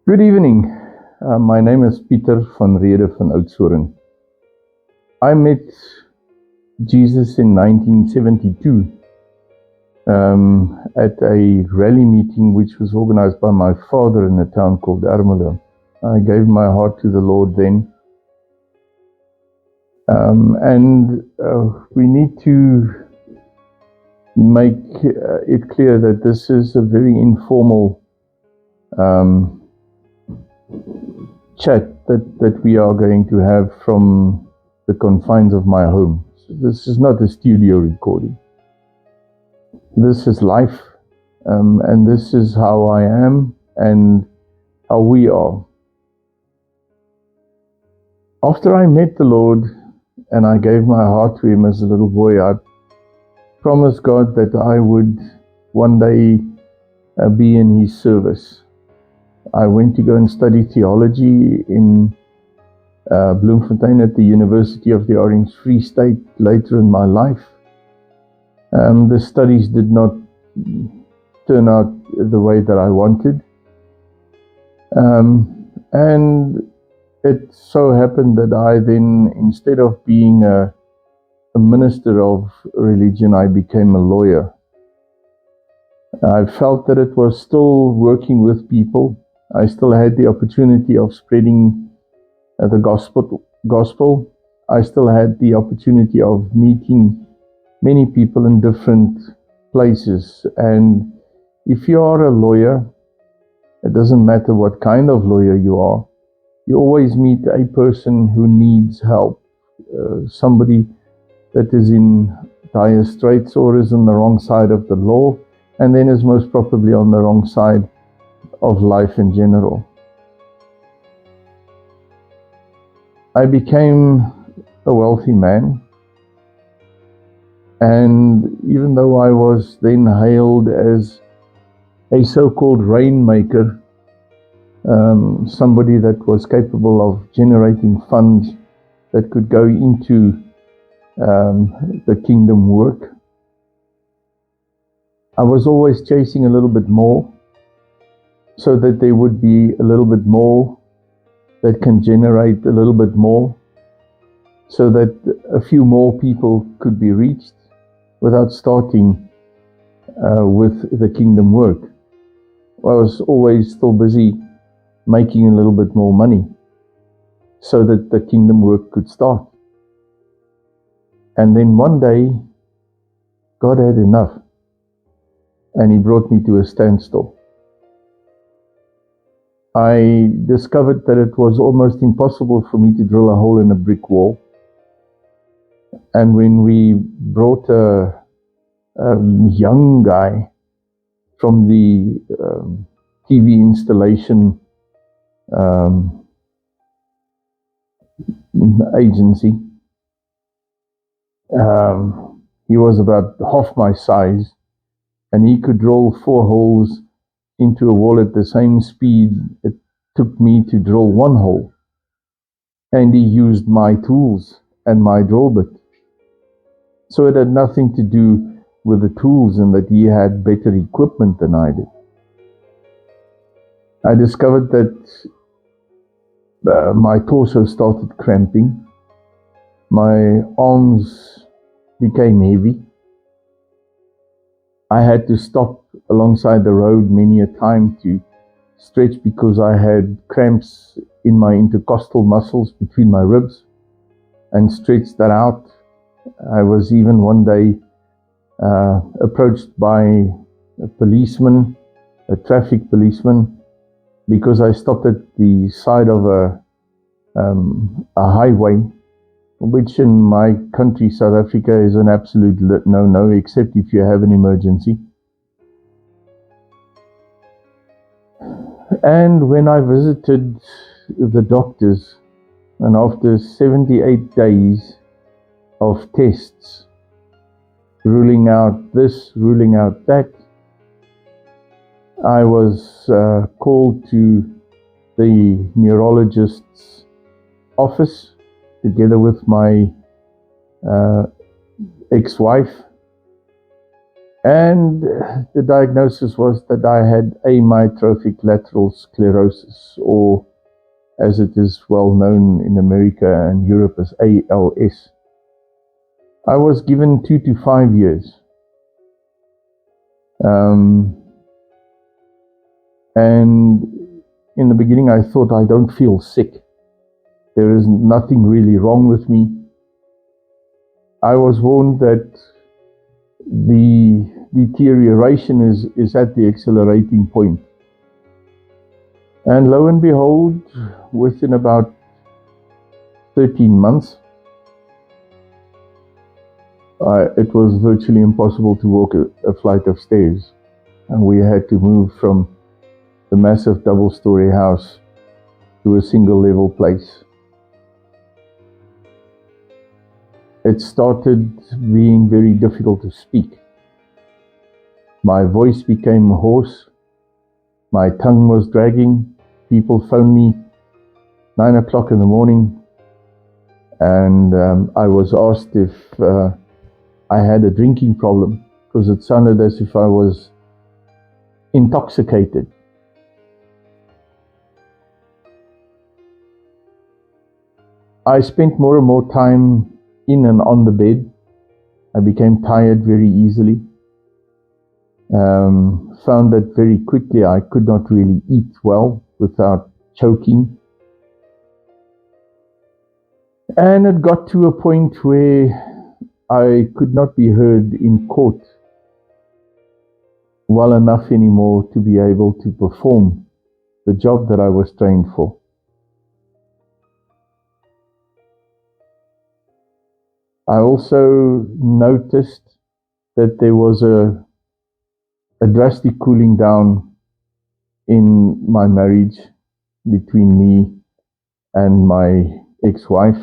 Good evening. My name is Pieter van Rede van Oudtshoorn. I met Jesus in 1972 at a rally meeting which was organized by my father in a town called Ermelo. I gave my heart to the Lord then. We need to make it clear that this is a very informal chat that we are going to have from the confines of my home. So this is not a studio recording. This is life, and this is how I am and how we are. After I met the Lord and I gave my heart to Him as a little boy, I promised God that I would one day be in His service. I went to go and study theology in Bloemfontein at the University of the Orange Free State later in my life. The studies did not turn out the way that I wanted. And it so happened that I then, instead of being a minister of religion, I became a lawyer. I felt that it was still working with people. I still had the opportunity of spreading the gospel. I still had the opportunity of meeting many people in different places. And if you are a lawyer, it doesn't matter what kind of lawyer you are, you always meet a person who needs help, somebody that is in dire straits or is on the wrong side of the law, and then is most probably on the wrong side of life in general. I became a wealthy man, and even though I was then hailed as a so-called rainmaker, somebody that was capable of generating funds that could go into the kingdom work, I was always chasing a little bit more, so that there would be a little bit more that can generate a little bit more, so that a few more people could be reached without starting with the kingdom work. I was always still busy making a little bit more money so that the kingdom work could start. And then one day, God had enough, and He brought me to a standstill. I discovered that it was almost impossible for me to drill a hole in a brick wall. And when we brought a young guy from the TV installation agency, he was about half my size, and he could drill 4 holes into a wall at the same speed it took me to drill 1 hole. And he used my tools and my drill bit. So it had nothing to do with the tools and that he had better equipment than I did. I discovered that my torso started cramping. My arms became heavy. I had to stop alongside the road many a time to stretch because I had cramps in my intercostal muscles between my ribs, and stretched that out. I was even one day approached by a policeman, a traffic policeman, because I stopped at the side of a highway, which in my country, South Africa, is an absolute no-no, except if you have an emergency. And when I visited the doctors, and after 78 days of tests, ruling out this, ruling out that, I was called to the neurologist's office together with my ex-wife, And the diagnosis was that I had amyotrophic lateral sclerosis, or as it is well known in America and Europe as ALS. I was given 2 to 5 years. And in the beginning I thought, I don't feel sick. There is nothing really wrong with me. I was warned that the deterioration is at the accelerating point. And lo and behold, within about 13 months, it was virtually impossible to walk a flight of stairs. And we had to move from the massive double-story house to a single-level place. It started being very difficult to speak. My voice became hoarse. My tongue was dragging. People phoned me 9 o'clock in the morning, and I was asked if I had a drinking problem, because it sounded as if I was intoxicated. I spent more and more time in and on the bed. I became tired very easily. Found that very quickly I could not really eat well without choking. And it got to a point where I could not be heard in court well enough anymore to be able to perform the job that I was trained for. I also noticed that there was a drastic cooling down in my marriage between me and my ex-wife.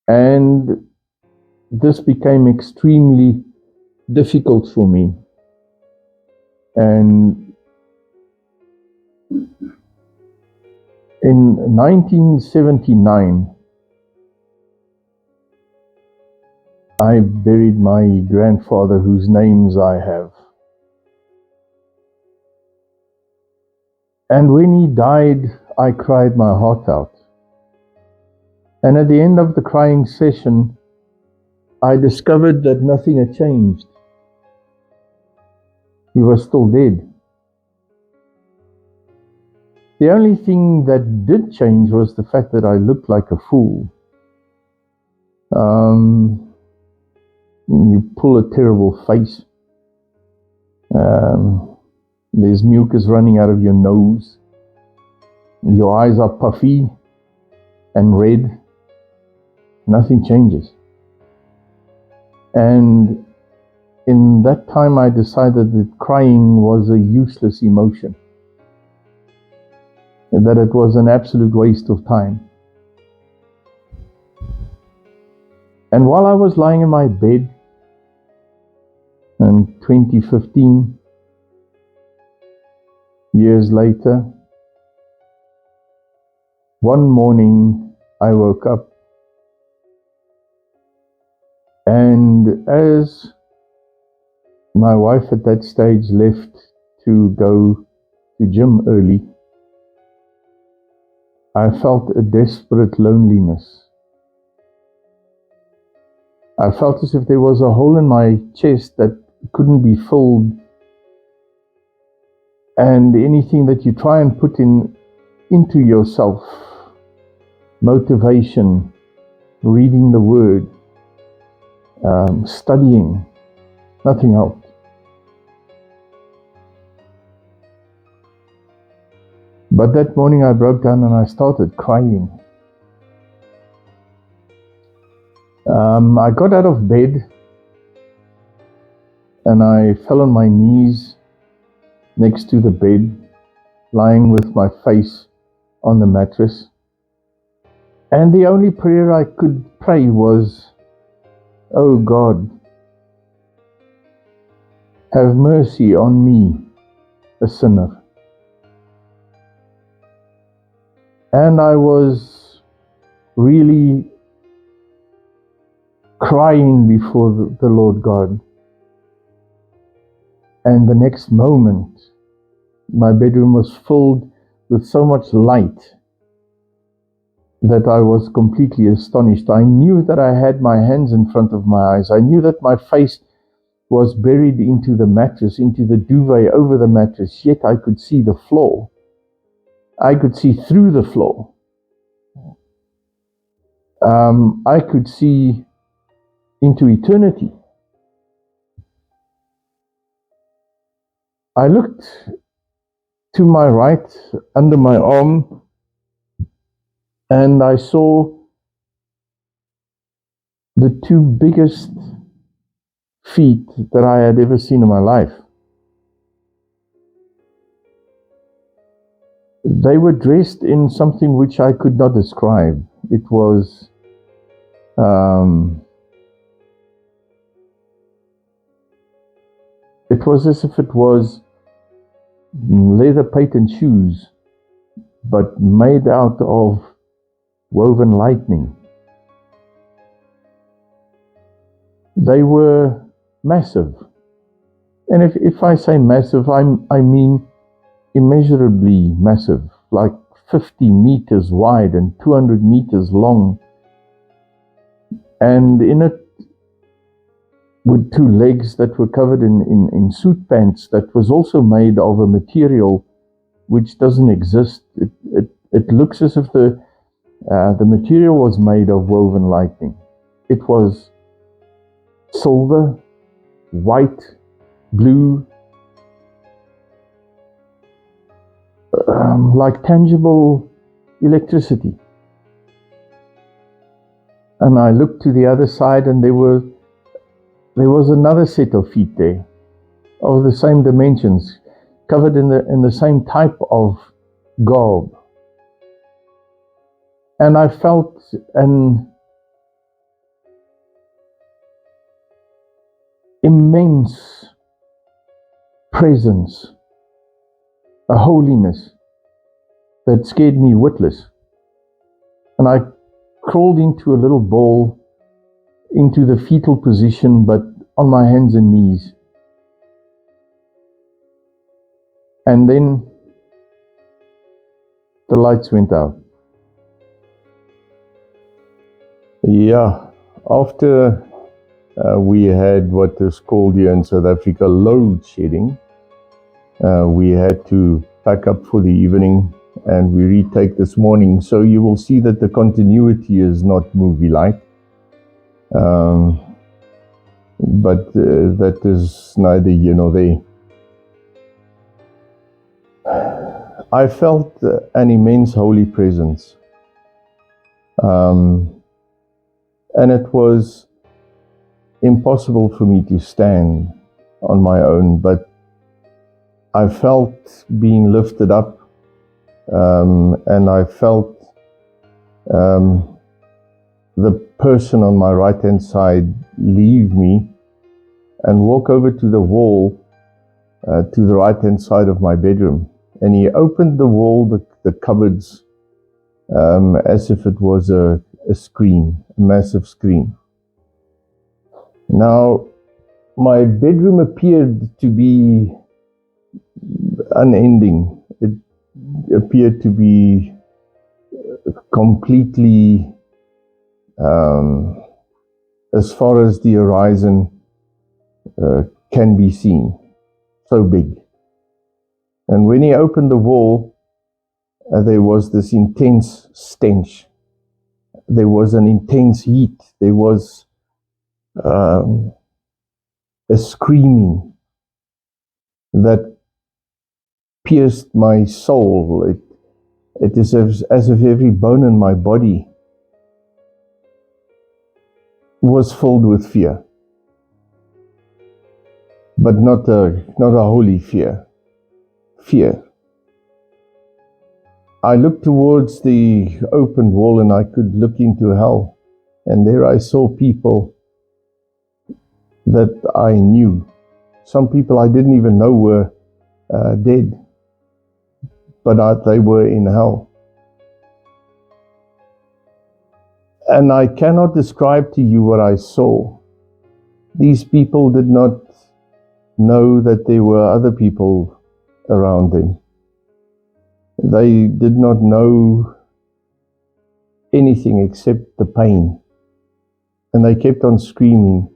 And this became extremely difficult for me. And in 1979, I buried my grandfather, whose names I have. And when he died, I cried my heart out. And at the end of the crying session, I discovered that nothing had changed. He was still dead. The only thing that did change was the fact that I looked like a fool. You pull a terrible face. There's mucus running out of your nose. Your eyes are puffy and red. Nothing changes. And in that time I decided that crying was a useless emotion, and that it was an absolute waste of time. And while I was lying in my bed in 2015, years later, one morning I woke up, and as my wife at that stage left to go to gym early, I felt a desperate loneliness. I felt as if there was a hole in my chest that couldn't be filled, and anything that you try and put into yourself, motivation, reading the Word, studying, nothing helped. But that morning I broke down and I started crying. I got out of bed and I fell on my knees next to the bed, lying with my face on the mattress. And the only prayer I could pray was, "Oh God, have mercy on me, a sinner." And I was really crying before the Lord God. And the next moment, my bedroom was filled with so much light that I was completely astonished. I knew that I had my hands in front of my eyes. I knew that my face was buried into the mattress, into the duvet over the mattress, yet I could see the floor. I could see through the floor. I could see into eternity. I looked to my right, under my arm, and I saw the two biggest feet that I had ever seen in my life. They were dressed in something which I could not describe. It was as if it was leather patent shoes, but made out of woven lightning. They were massive. And if I say massive, I mean immeasurably massive, like 50 meters wide and 200 meters long. And in it, with two legs that were covered in suit pants that was also made of a material which doesn't exist. It looks as if the material was made of woven lightning. It was silver, white, blue, like tangible electricity. And I looked to the other side, and there was another set of feet there, of the same dimensions, covered in the same type of garb. And I felt an immense presence, a holiness that scared me witless. And I crawled into a little ball, into the fetal position, but on my hands and knees. And then the lights went out. Yeah, after we had what is called here in South Africa load shedding, we had to pack up for the evening, and we retake this morning. So you will see that the continuity is not movie-like. But that is neither here nor there. I felt an immense holy presence. And it was impossible for me to stand on my own, but I felt being lifted up, and I felt the person on my right-hand side leave me and walk over to the wall to the right-hand side of my bedroom. And he opened the wall, the cupboards, as if it was a screen, a massive screen. Now, my bedroom appeared to be unending. It appeared to be completely, as far as the horizon can be seen, so big. And when he opened the wall, there was this intense stench. There was an intense heat. There was a screaming that pierced my soul. It is as if every bone in my body was filled with fear, but not a holy fear. Fear. I looked towards the open wall, and I could look into hell, and there I saw people that I knew. Some people I didn't even know were dead, but they were in hell. And I cannot describe to you what I saw. These people did not know that there were other people around them. They did not know anything except the pain. And they kept on screaming,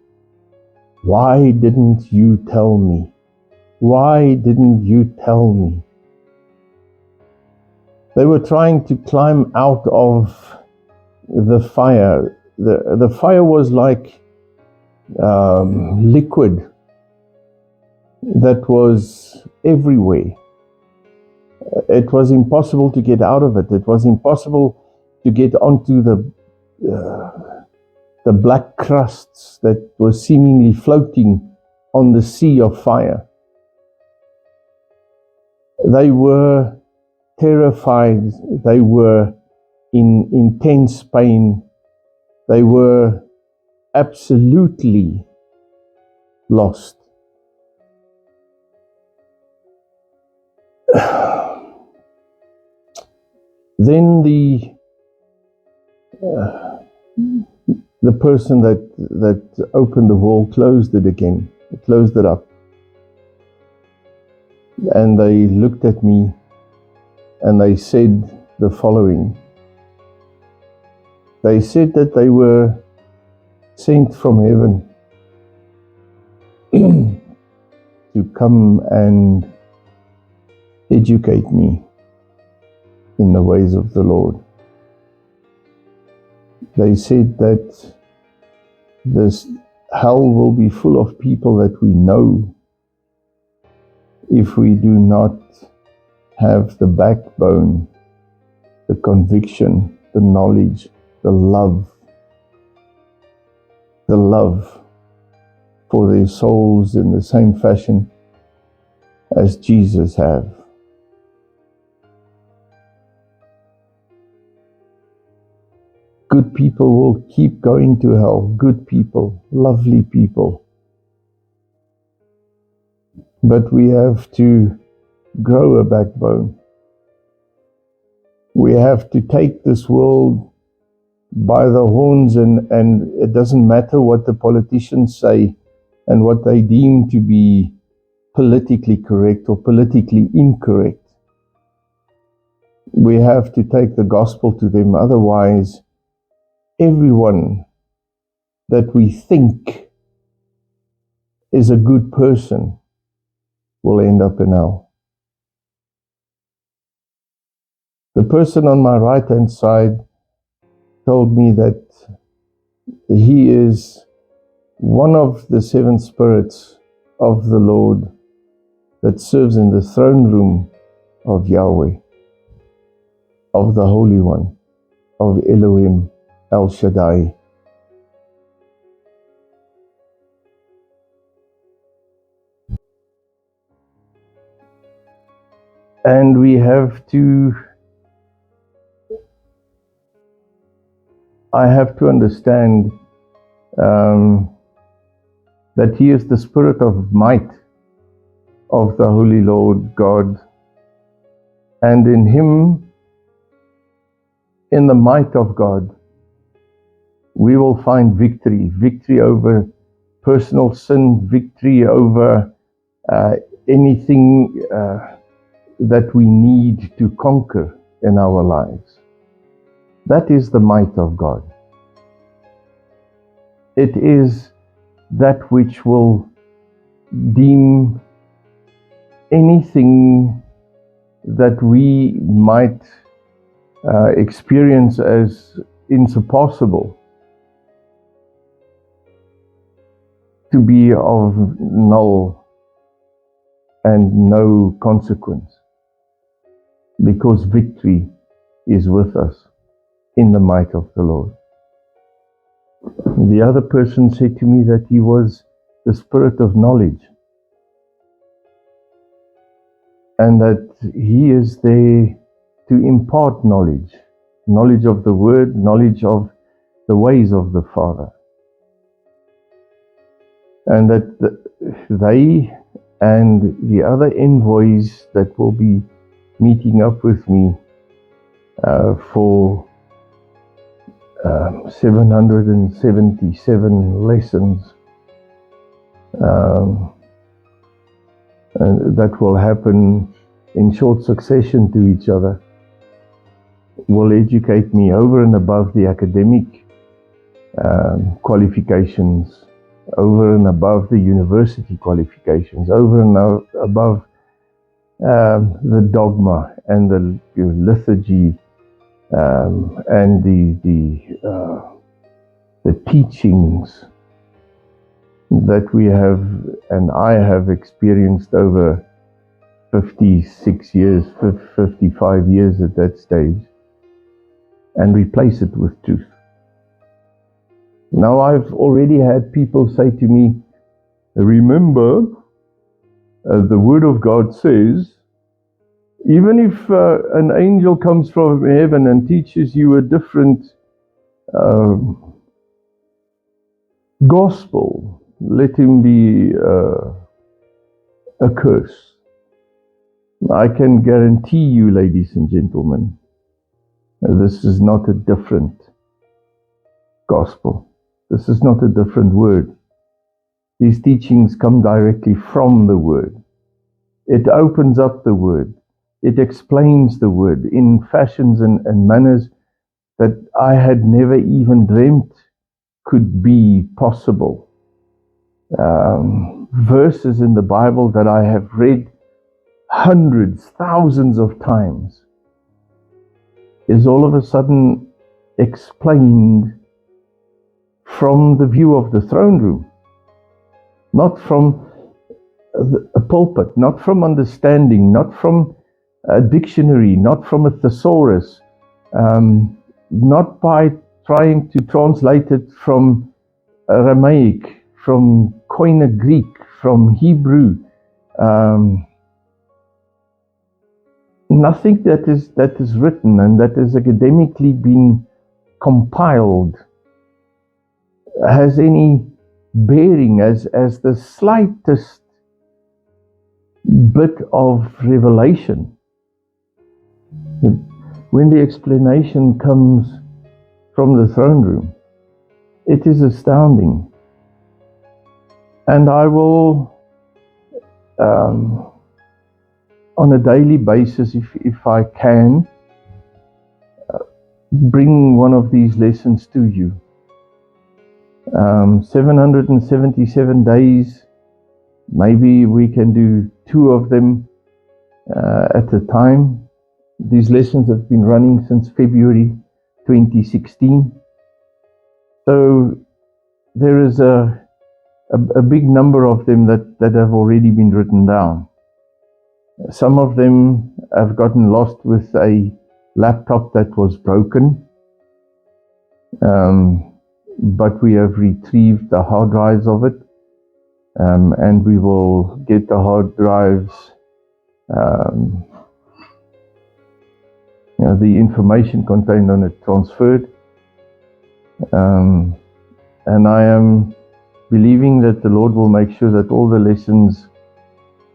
"Why didn't you tell me? Why didn't you tell me?" They were trying to climb out of the fire. The fire was like liquid that was everywhere. It was impossible to get out of it. It was impossible to get onto the black crusts that were seemingly floating on the sea of fire. They were terrified. They were in intense pain. They were absolutely lost. Then the person that opened the wall closed it again. Closed it up. And they looked at me and they said the following. They said that they were sent from heaven to come and educate me in the ways of the Lord. They said that this hell will be full of people that we know if we do not have the backbone, the conviction, the knowledge, the love for their souls in the same fashion as Jesus have. Good people will keep going to hell. Good people, lovely people. But we have to grow a backbone. We have to take this world by the horns, and it doesn't matter what the politicians say and what they deem to be politically correct or politically incorrect. We have to take the gospel to them. Otherwise, everyone that we think is a good person will end up in hell. The person on my right-hand side told me that he is one of the 7 spirits of the Lord that serves in the throne room of Yahweh, of the Holy One, of Elohim, El Shaddai. And I have to understand that he is the spirit of might of the Holy Lord God. And in him, in the might of God, we will find victory. Victory over personal sin, victory over anything that we need to conquer in our lives. That is the might of God. It is that which will deem anything that we might experience as impossible to be of null and no consequence, because victory is with us in the might of the Lord. The other person said to me that he was the spirit of knowledge, and that he is there to impart knowledge of the word, knowledge of the ways of the Father. And that they and the other envoys that will be meeting up with me for 777 lessons that will happen in short succession to each other will educate me over and above the academic qualifications, over and above the university qualifications, over and above the dogma and the liturgy and the teachings that we have and I have experienced over 56 years, 55 years at that stage, and replace it with truth. Now I've already had people say to me, remember, the Word of God says, even if an angel comes from heaven and teaches you a different gospel, let him be accursed. I can guarantee you, ladies and gentlemen, this is not a different gospel. This is not a different word. These teachings come directly from the Word. It opens up the Word. It explains the Word in fashions and manners that I had never even dreamt could be possible. Verses in the Bible that I have read hundreds, thousands of times is all of a sudden explained from the view of the throne room, not from a pulpit, not from understanding, not from a dictionary, not from a thesaurus, not by trying to translate it from Aramaic, from Koine Greek, from Hebrew. Nothing that is written and that is academically been compiled has any bearing as the slightest bit of revelation. When the explanation comes from the throne room, it is astounding. And I will, on a daily basis, if I can, bring one of these lessons to you. 777 days, maybe we can do 2 of them at a time. These lessons have been running since February 2016. So there is a big number of them that have already been written down. Some of them have gotten lost with a laptop that was broken. But we have retrieved the hard drives of it, and we will get the hard drives, the information contained on it transferred. And I am believing that the Lord will make sure that all the lessons,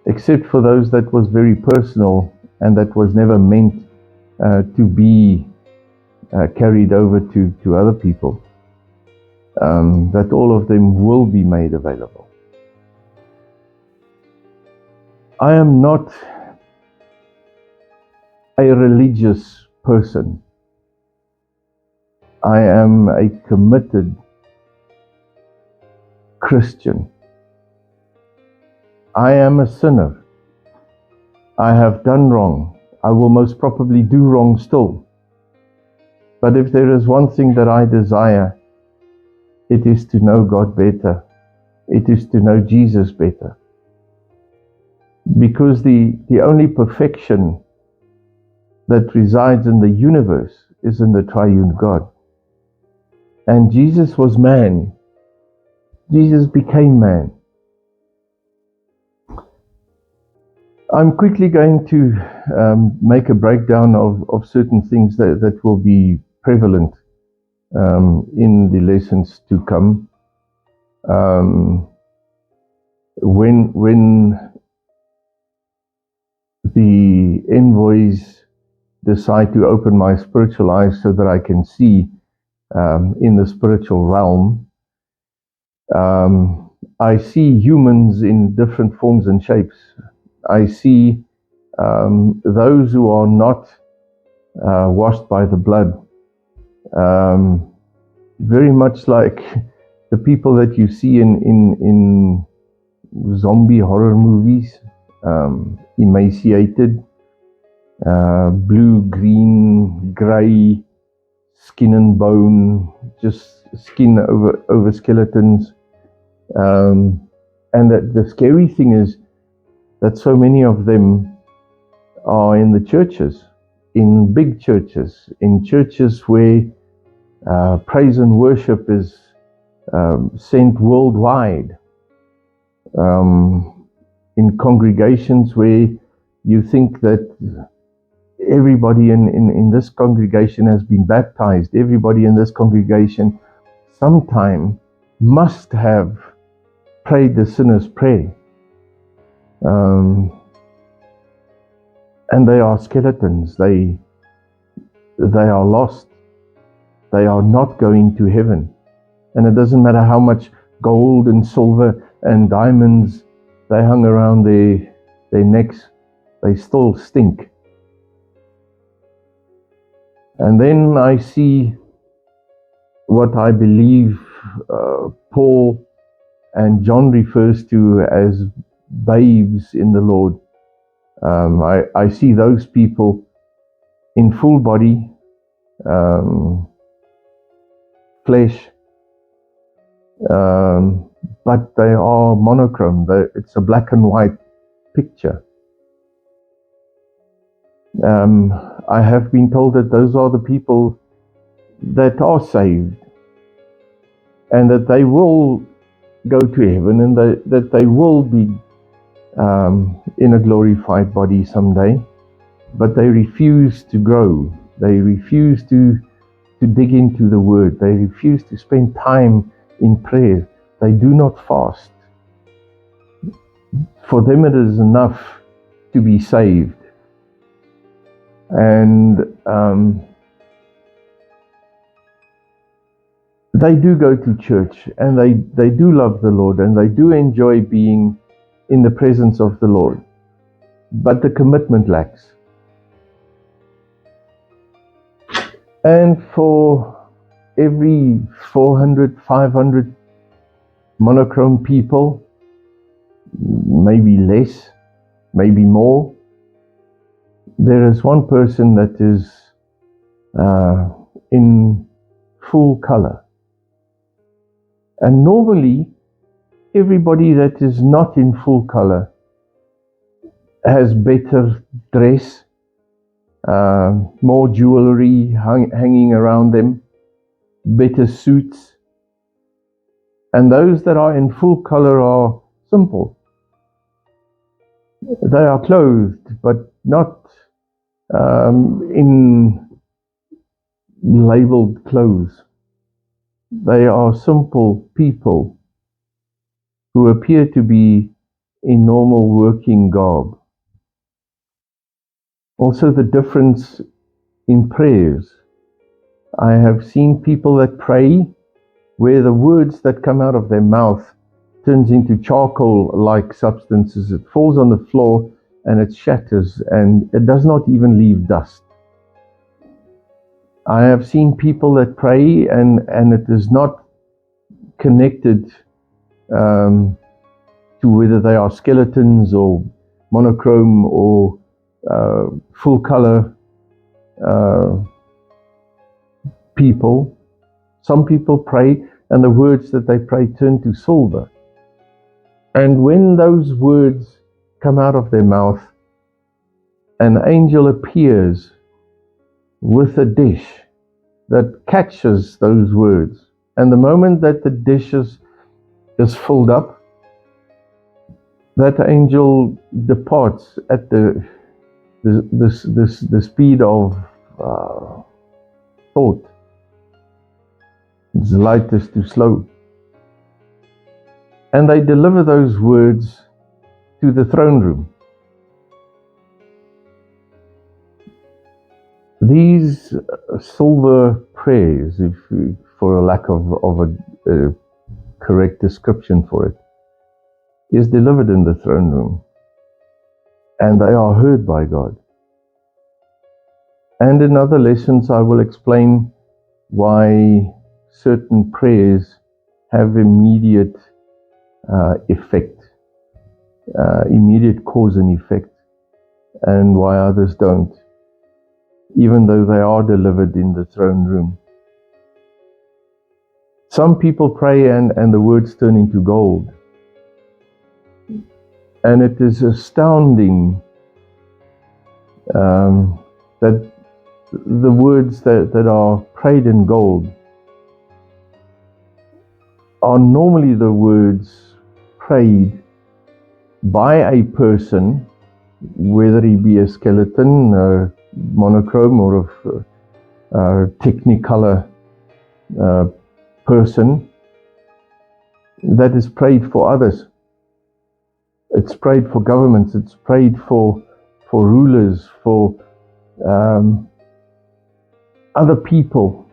except for those that was very personal and that was never meant to be carried over to other people, that all of them will be made available. I am not a religious person. I am a committed Christian. I am a sinner. I have done wrong. I will most probably do wrong still. But if there is one thing that I desire, it is to know God better. It is to know Jesus better. Because the only perfection that resides in the universe is in the triune God. And Jesus was man. Jesus became man. I'm quickly going to make a breakdown of certain things that will be prevalent in the lessons to come. When the envoys decide to open my spiritual eyes so that I can see in the spiritual realm, I see humans in different forms and shapes. I see those who are not washed by the blood, very much like the people that you see in zombie horror movies, emaciated, blue, green, grey, skin and bone, just skin over skeletons. And the scary thing is that so many of them are in the churches, in big churches, in churches where praise and worship is sent worldwide, in congregations where you think that everybody in this congregation has been baptized, everybody in this congregation sometime must have prayed the sinner's prayer. And they are skeletons. They are lost. They are not going to heaven. And it doesn't matter how much gold and silver and diamonds they hung around their necks, they still stink. And then I see what I believe Paul and John refers to as babes in the Lord. I see those people in full body, flesh, but they are monochrome. It's a black and white picture. I have been told that those are the people that are saved, and that they will go to heaven, and that they will be in a glorified body someday, but they refuse to grow. They refuse to dig into the Word. They refuse to spend time in prayer. They do not fast. For them it is enough to be saved. And they do go to church, and they do love the Lord, and they do enjoy being in the presence of the Lord. But the commitment lacks. And for every 400, 500 monochrome people, maybe less, maybe more, there is one person that is in full color. And normally, everybody that is not in full color has better dress, more jewelry hanging around them, better suits. And those that are in full color are simple. They are clothed, but not in labeled clothes. They are simple people who appear to be in normal working garb. Also, the difference in prayers. I have seen people that pray where the words that come out of their mouth turns into charcoal-like substances. It falls on the floor and it shatters, and it does not even leave dust. I have seen people that pray and it is not connected to whether they are skeletons or monochrome or full color people. Some people pray and the words that they pray turn to silver. And when those words come out of their mouth, an angel appears with a dish that catches those words. And the moment that the dish is filled up, that angel departs at the speed of thought. Its light is too slow. And they deliver those words to the throne room. These silver prayers, for a lack of a correct description for it, is delivered in the throne room. and they are heard by God. And in other lessons, I will explain why certain prayers have immediate effect, immediate cause and effect, and why others don't, even though they are delivered in the throne room. Some people pray and the words turn into gold. And it is astounding that the words that are prayed in gold are normally the words prayed by a person, whether he be a skeleton, a monochrome, or a technicolor person, that is prayed for others. It's prayed for governments, it's prayed for rulers, for other people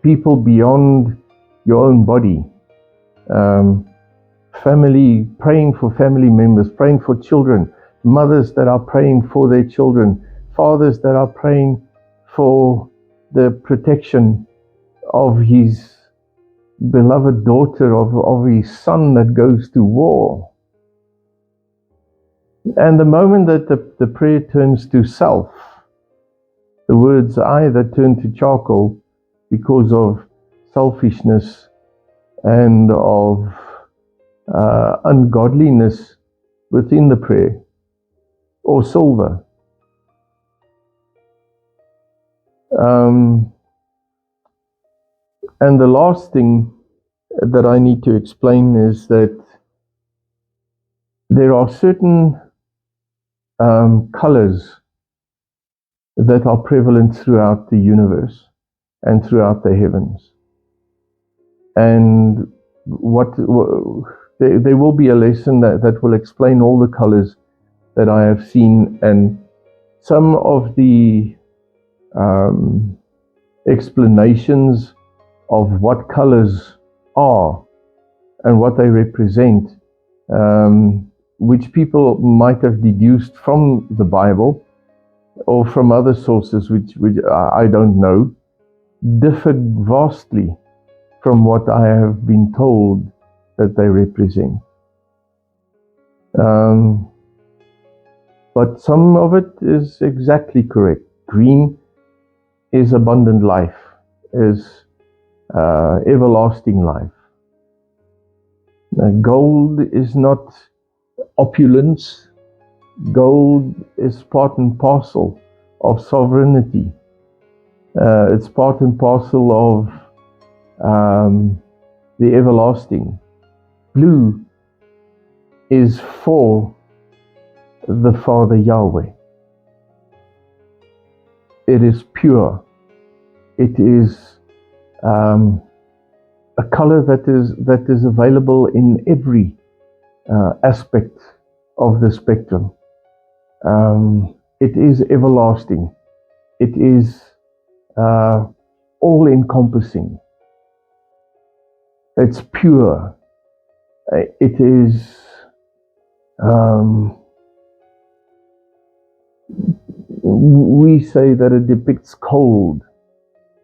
beyond your own body. Family, praying for family members, praying for children, mothers that are praying for their children, fathers that are praying for the protection of his beloved daughter, of his son that goes to war. And the moment that the prayer turns to self, the words either turn to charcoal because of selfishness and of ungodliness within the prayer, or silver. And the last thing that I need to explain is that there are certain colors that are prevalent throughout the universe and throughout the heavens. And there will be a lesson that will explain all the colors that I have seen, and some of the explanations of what colors are and what they represent, which people might have deduced from the Bible or from other sources which I don't know, differed vastly from what I have been told that they represent. But some of it is exactly correct. Green is abundant life, is everlasting life. Gold is not opulence. Gold is part and parcel of sovereignty. It's part and parcel of the everlasting. Blue is for the Father Yahweh. It is pure. It is a color that is available in every aspect of the spectrum. It is everlasting. It is all-encompassing. It's pure. It is we say that it depicts cold,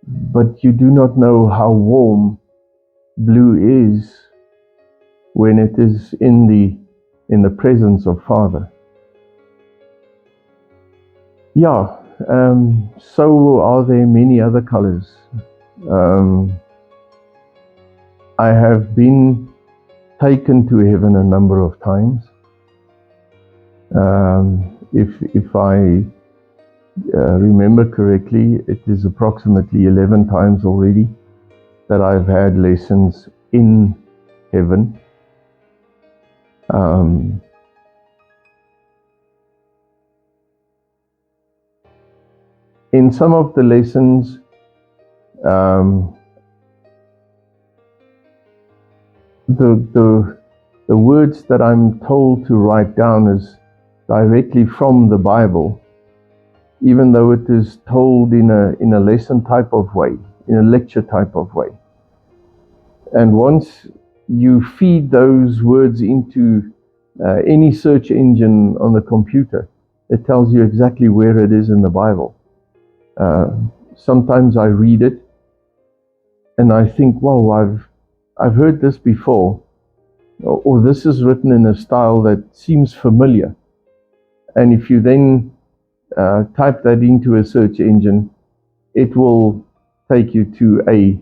but you do not know how warm blue is when it is in the presence of Father. Yeah, so are there many other colors. I have been taken to heaven a number of times. If I remember correctly, it is approximately 11 times already that I've had lessons in heaven. In some of the lessons, the words that I'm told to write down is directly from the Bible, even though it is told in a lesson type of way, in a lecture type of way. And once you feed those words into any search engine on the computer, It tells you exactly where it is in the Bible. Sometimes I read it and I think, wow, I've heard this before, or this is written in a style that seems familiar. And if you then type that into a search engine, it will take you to a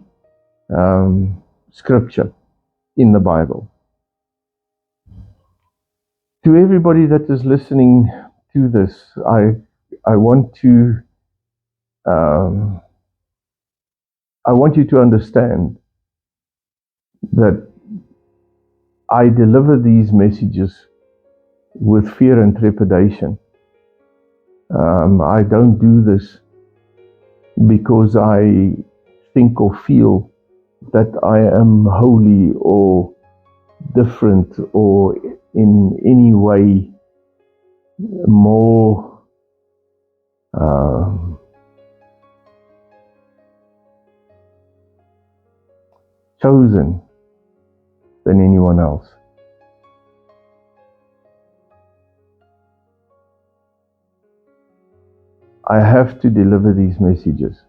scripture in the Bible. To everybody that is listening to this, I want you to understand that I deliver these messages with fear and trepidation. I don't do this because I think or feel that I am holy or different or in any way more chosen than anyone else. I have to deliver these messages.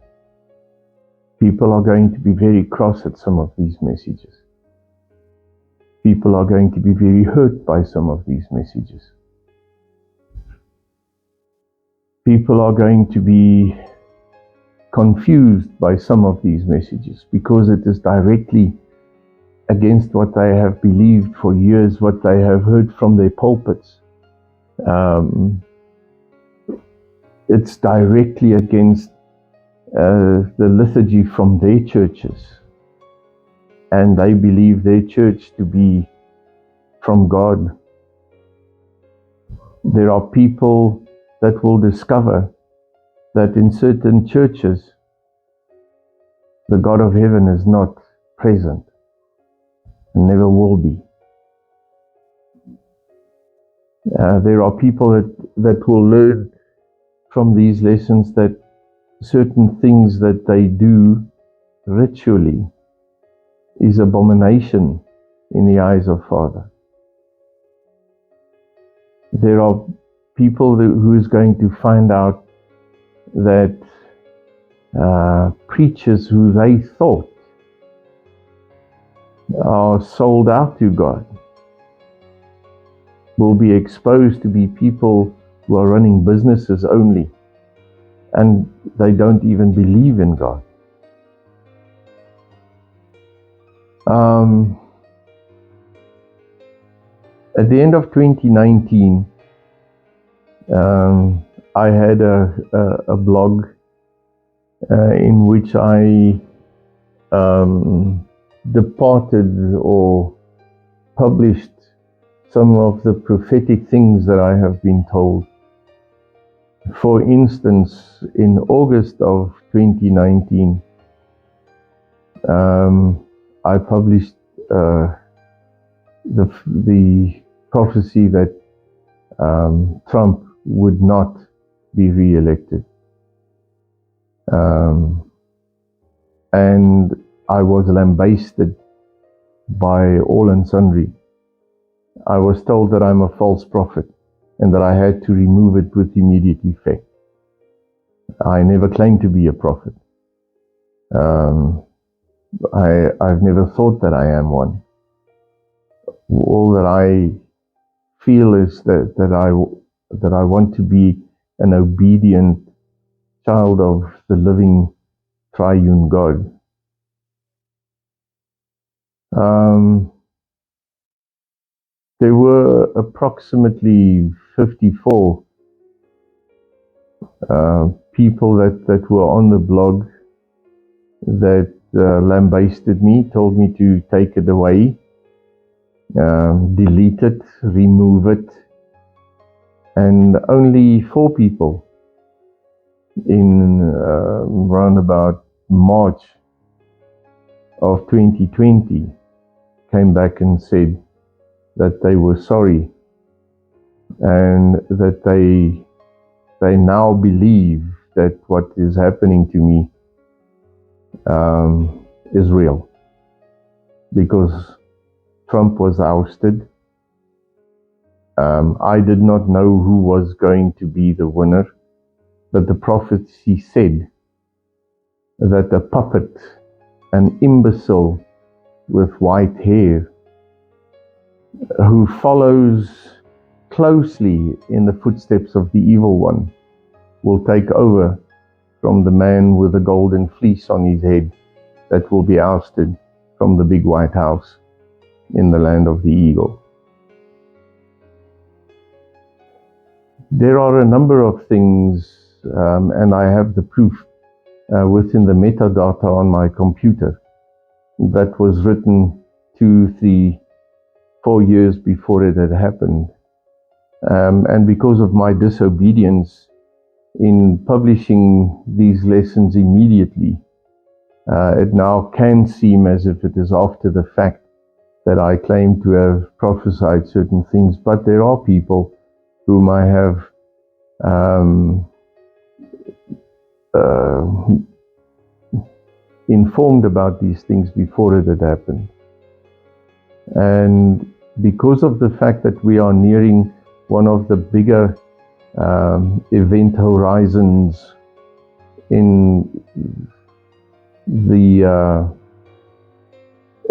People are going to be very cross at some of these messages. People are going to be very hurt by some of these messages. People are going to be confused by some of these messages because it is directly against what they have believed for years, what they have heard from their pulpits. It's directly against the liturgy from their churches, and they believe their church to be from God. There are people that will discover that in certain churches the God of heaven is not present and never will be. There are people that will learn from these lessons that certain things that they do ritually is abomination in the eyes of Father. There are people who is going to find out that preachers who they thought are sold out to God will be exposed to be people who are running businesses only, and they don't even believe in God. At the end of 2019, I had a blog in which I departed or published some of the prophetic things that I have been told. For instance, in August of 2019, I published the prophecy that Trump would not be re-elected. And I was lambasted by all and sundry. I was told that I'm a false prophet and that I had to remove it with immediate effect. I never claimed to be a prophet. I've never thought that I am one. All that I feel is that I want to be an obedient child of the living triune God. There were approximately 54 people that were on the blog that lambasted me, told me to take it away, delete it, remove it, and only 4 people in around about March of 2020 came back and said that they were sorry and that they now believe that what is happening to me is real, because Trump was ousted I did not know who was going to be the winner, but the prophecy said that a puppet, an imbecile with white hair, who follows closely in the footsteps of the evil one, will take over from the man with the golden fleece on his head that will be ousted from the big white house in the land of the eagle. There are a number of things, and I have the proof within the metadata on my computer, that was written 2, 3, 4 years before it had happened. And because of my disobedience in publishing these lessons immediately, it now can seem as if it is after the fact that I claim to have prophesied certain things, but there are people whom I have informed about these things before it had happened. And because of the fact that we are nearing one of the bigger event horizons in the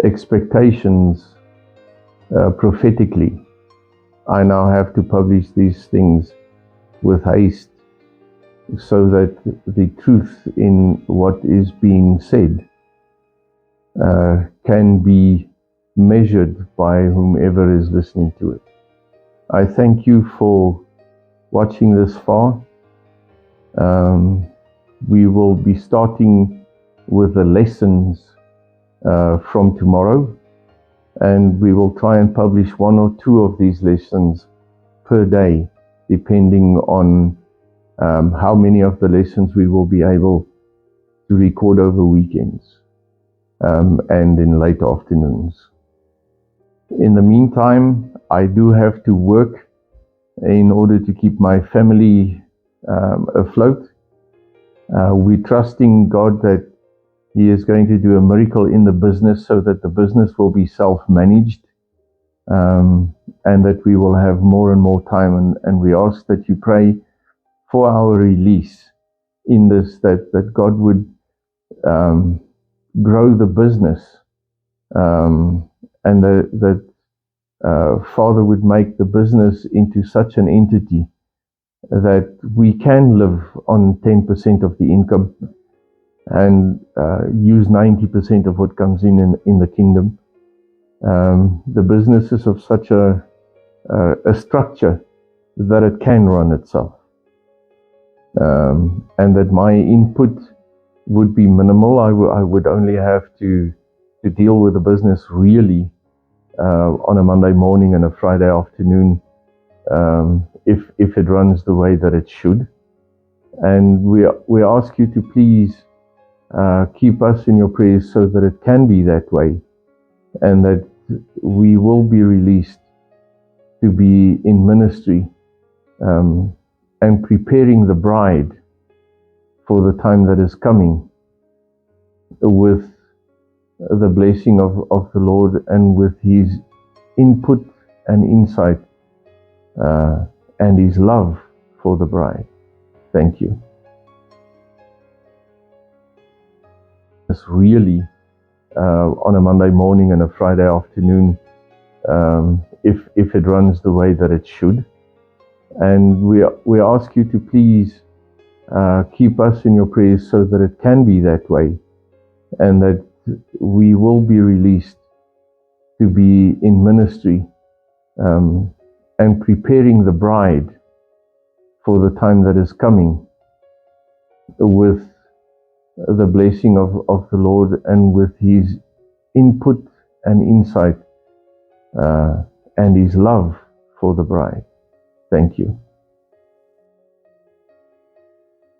expectations prophetically, I now have to publish these things with haste, so that the truth in what is being said can be measured by whomever is listening to it. I thank you for watching this far. We will be starting with the lessons from tomorrow, and we will try and publish 1 or 2 of these lessons per day, depending on how many of the lessons we will be able to record over weekends and in late afternoons. In the meantime, I do have to work in order to keep my family afloat. We're trusting God that He is going to do a miracle in the business, so that the business will be self-managed, and that we will have more and more time. And we ask that you pray for our release in this, that God would grow the business, and that Father would make the business into such an entity that we can live on 10% of the income and use 90% of what comes in the kingdom. The business is of such a structure that it can run itself, and that my input would be minimal. I would only have to deal with the business really on a Monday morning and a Friday afternoon, if it runs the way that it should. And we ask you to please keep us in your prayers, so that it can be that way, and that we will be released to be in ministry and preparing the bride for the time that is coming, with the blessing of the Lord and with His input and insight and His love for the bride. Thank you. It's really on a Monday morning and a Friday afternoon, if it runs the way that it should. And we ask you to please keep us in your prayers, so that it can be that way, and that we will be released to be in ministry and preparing the bride for the time that is coming, with the blessing of the Lord and with His input and insight and His love for the bride. Thank you.